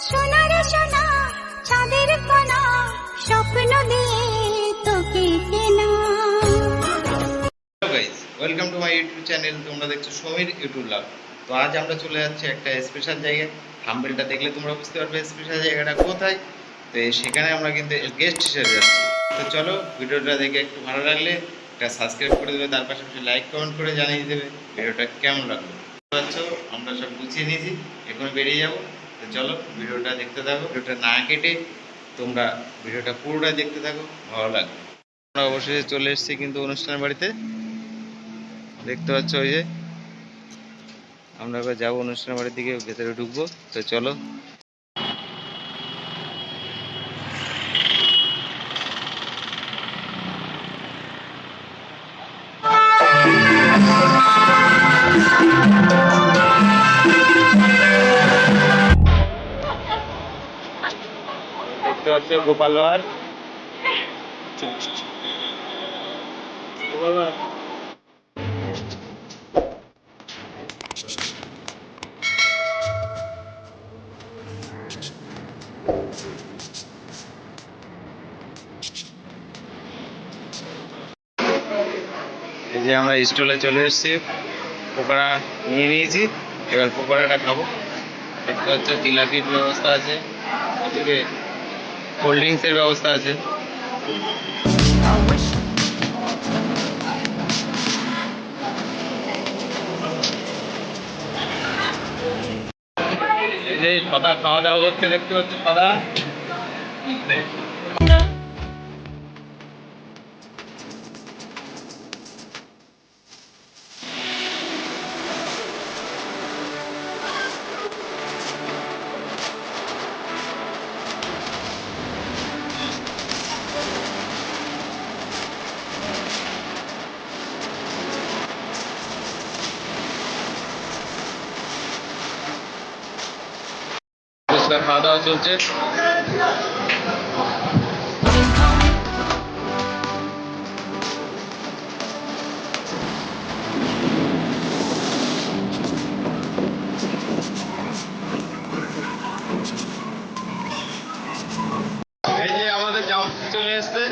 সোনারে সোনা চাঁদের কোনা স্বপ্ন দিয়ে তোকে কেনা। Hello guys, welcome to my YouTube channel. তোমরা দেখছো সমীর ইউটিউব লাভ। তো আজ আমরা চলে যাচ্ছি একটা স্পেশাল জায়গায়। থাম্বনেলটা দেখলে তোমরা বুঝতে পারবে স্পেশাল জায়গাটা কোথায়। তো সেখানে আমরা কিন্তু গেস্ট হিসেবে যাচ্ছি। তো চলো, ভিডিওটা দেখে একটু ভালো লাগলে একটা সাবস্ক্রাইব করে দেবে, তার পাশাপাশি লাইক কমেন্ট করে জানিয়ে দেবে ভিডিওটা কেমন লাগলো। বুঝতে পারছো, আমরা সব গুছিয়ে নিয়েছি, এখন বেরিয়ে যাবো। তো চলো, ভিডিওটা দেখতে থাকো, ভিডিওটা না কেটে তোমরা ভিডিওটা পুরোটা দেখতে থাকো, ভালো লাগবে। আমরা অবশ্যই চলে এসেছি কিন্তু অনুষ্ঠান বাড়িতে, দেখতে পাচ্ছ। ওই যে আমরা এবার যাবো অনুষ্ঠান বাড়ির দিকে, ভেতরে ঢুকবো। তো চলো। দেখতে পাচ্ছ গোপাল ভাঁড়। গোপাল ভাঁড় এই যে আমরা স্টলে চলে এসেছি, পকোড়া নিয়ে নিয়েছি, এবার পকোড়াটা খাবো। দেখতে পাচ্ছ জিলাপির ব্যবস্থা আছে, এদিকে কোল্ড ড্রিঙ্কসের ব্যবস্থা আছে। এই যে সদা খাওয়া দাওয়া করতে, দেখতে পাচ্ছ সদা। খাওয়া দাওয়া চলছে। এই যে আমাদের জামা চলে এসছে।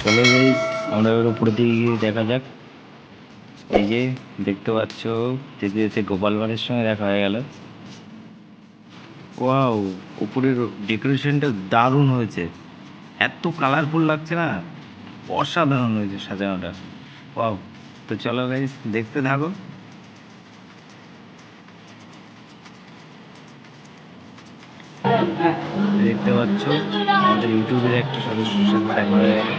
চলো গাইস, আমরা এবার উপরের দিকে গিয়ে দেখা যাক। এই যে দেখতে পাচ্ছ, যেতে যেতে গোপাল ভাঁড়ের সঙ্গে দেখা হয়ে গেল। ওয়াও, উপরের ডেকোরেশনটা দারুণ হয়েছে, এত কালারফুল লাগছে না, অসাধারণ হয়েছে সাজানোটা। ওয়াও। তো চলো গাইস, দেখতে থাকো। দেখতে পাচ্ছ আমাদের ইউটিউবের একটা সদস্যের সাথে দেখা হয়ে গেল।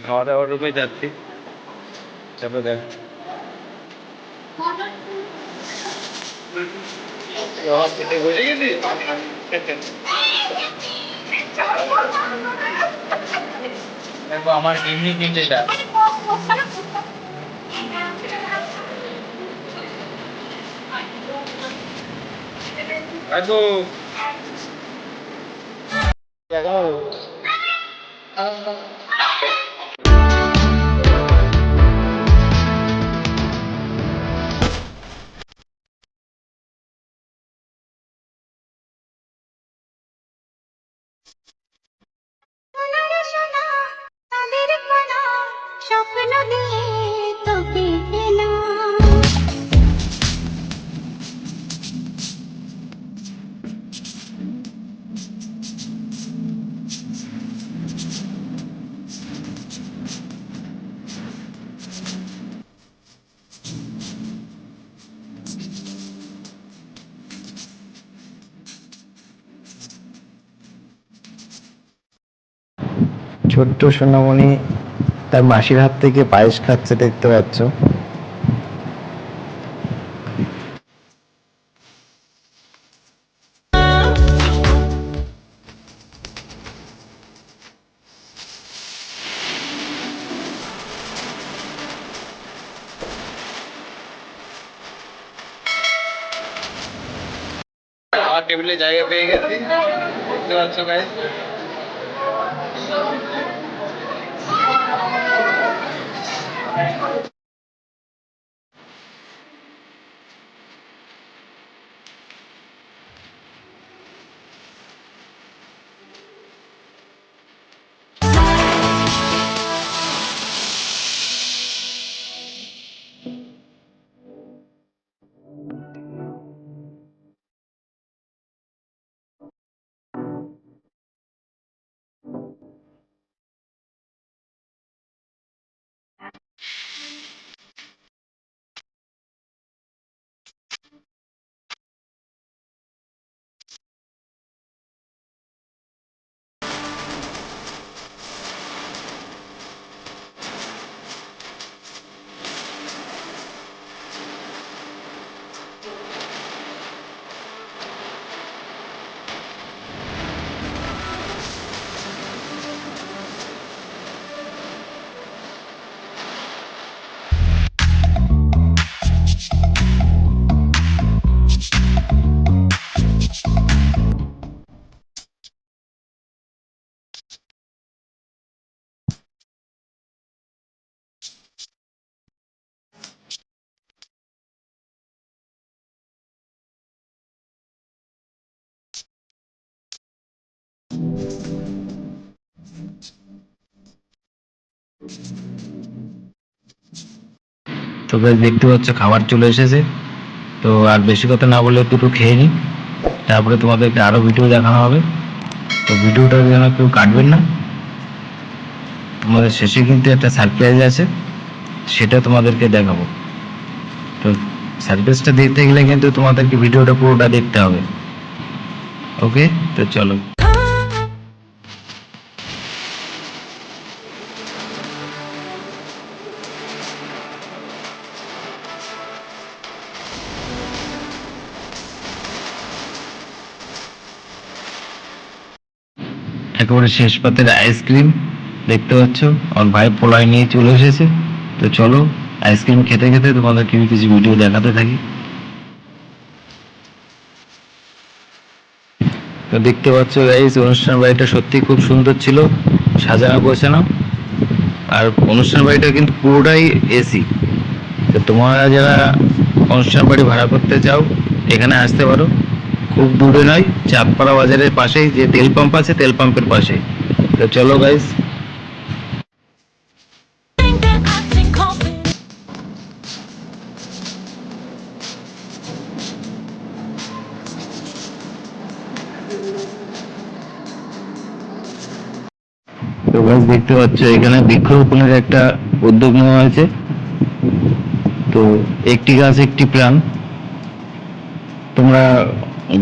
খাওয়া দাওয়ার রূপে যাচ্ছি, তারপরে দেখ বসে গেছি। দেখো আমার এমনি চিন্তা দেখো দেখো। সোনারে সোনা চাঁদের কোনা স্বপ্ন দিয়ে তোকে কেনা। ছোট্ট সোনামণি তার মাসির হাত থেকে পায়েস খাচ্ছে, দেখতে পাচ্ছ। আমার টেবিলে জায়গা পেয়ে গেছি, দেখতে পাচ্ছ গাইস। তো গাইস দেখতে পাচ্ছ খাবার চলে এসেছে। তো আর বেশি কথা না বলে দুটো খেয়ে নিই, তারপরে তোমাদেরকে আরো ভিডিও দেখানো হবে। তো ভিডিওটা যেন কেউ কাটবেন না, তোমাদের শেষে কিন্তু একটা সারপ্রাইজ আছে, সেটা তোমাদেরকে দেখাবো। তো সারপ্রাইজটা দেখতে গেলে কিন্তু তোমাদেরকে ভিডিওটা পুরোটা দেখতে হবে। ওকে, তো চলো। একেবারে শেষ পাতের আইসক্রিম দেখতে পাচ্ছ, আমার ভাই পোলায় নিয়ে চলে এসেছে। তো চলো আইসক্রিম খেতে খেতে তোমাদেরকে কিছু ভিডিও দেখাতে থাকি। তো দেখতে পাচ্ছ গাইস, অনুষ্ঠান বাড়িটা সত্যি খুব সুন্দর ছিল, সাজানো গোছানো। আর অনুষ্ঠান বাড়িটা কিন্তু পুরোটাই এসি। তো তোমরা যারা অনুষ্ঠান বাড়ি ভাড়া করতে চাও এখানে আসতে পারো, খুব দূরে নয়, চাঁদপাড়া বাজারের পাশেই যে তেল পাম্প আছে, তেল পাম্পের পাশে। তো চলো গাইস। তো গাইস দেখতে পাচ্ছ এখানে বৃক্ষরোপণের একটা উদ্যোগ নেওয়া হয়েছে। তো একটি গাছ একটি প্রাণ, তোমরা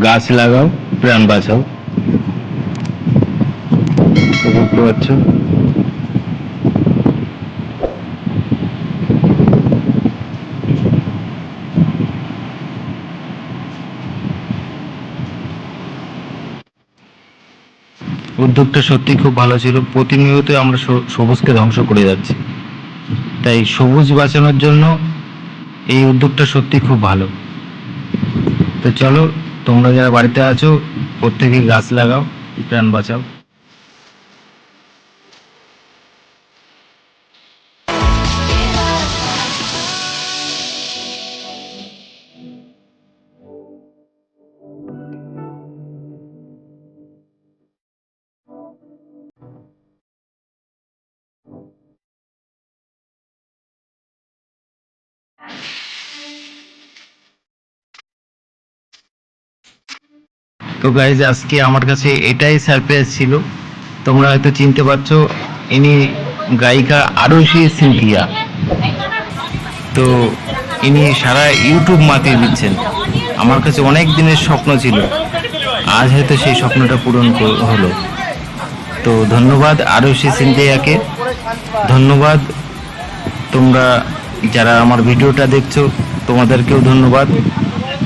গাছ লাগাও, প্রাণ বাঁচাও। তো দেখতে পাচ্ছ উদ্যোগটা সত্যি খুব ভালো ছিল। প্রতিনিয়ত আমরা সবুজকে ধ্বংস করে যাচ্ছি, তাই সবুজ বাঁচানোর জন্য এই উদ্যোগটা সত্যি খুব ভালো। তো চলো, তোমরা যারা বাড়িতে আছো প্রত্যেকে গাছ লাগাও, প্রাণ বাঁচাও। তো গাইজ আজকে আমার কাছে এটাই সারপ্রাইজ ছিল। তোমরা হয়তো চিনতে পারছো, ইনি গায়িকা আরুষি সিনথিয়া। তো ইনি সারা ইউটিউব মাতিয়ে দিচ্ছেন। আমার কাছে অনেক দিনের স্বপ্ন ছিল, আজ হয়তো সেই স্বপ্নটা পূরণ হলো। তো ধন্যবাদ আরুষি সিন্ধিয়াকে, ধন্যবাদ তোমরা যারা আমার ভিডিওটা দেখছো তোমাদেরকেও ধন্যবাদ।